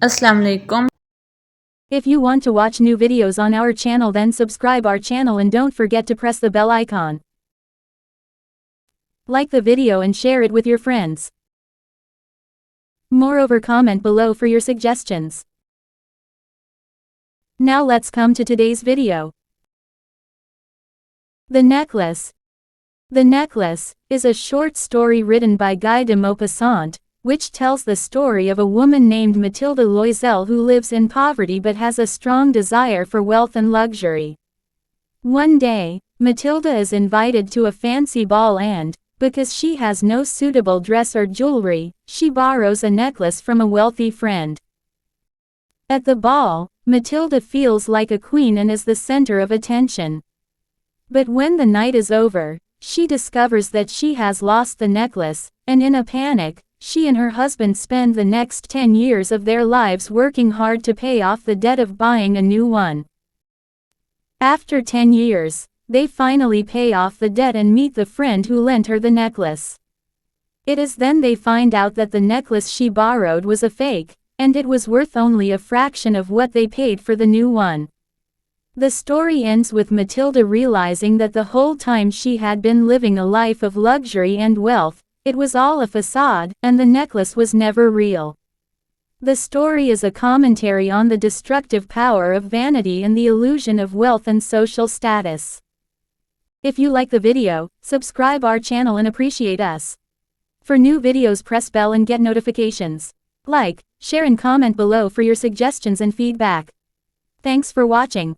Assalamu alaikum. If you want to watch new videos on our channel, then subscribe our channel and don't forget to press the bell icon. Like the video and share it with your friends. Moreover, comment below for your suggestions. Now let's come to today's video. The Necklace. The Necklace is a short story written by Guy de Maupassant, which tells the story of a woman named Mathilde Loisel who lives in poverty but has a strong desire for wealth and luxury. One day, Mathilde is invited to a fancy ball and, because she has no suitable dress or jewelry, she borrows a necklace from a wealthy friend. At the ball, Mathilde feels like a queen and is the center of attention. But when the night is over, she discovers that she has lost the necklace, and in a panic, she and her husband spend the next 10 years of their lives working hard to pay off the debt of buying a new one. After 10 years, they finally pay off the debt and meet the friend who lent her the necklace. It is then they find out that the necklace she borrowed was a fake, and it was worth only a fraction of what they paid for the new one. The story ends with Mathilde realizing that the whole time she had been living a life of luxury and wealth, it was all a facade, and the necklace was never real. The story is a commentary on the destructive power of vanity and the illusion of wealth and social status. If you like the video, subscribe our channel and appreciate us. For new videos, press bell and get notifications. Like, share and comment below for your suggestions and feedback. Thanks for watching.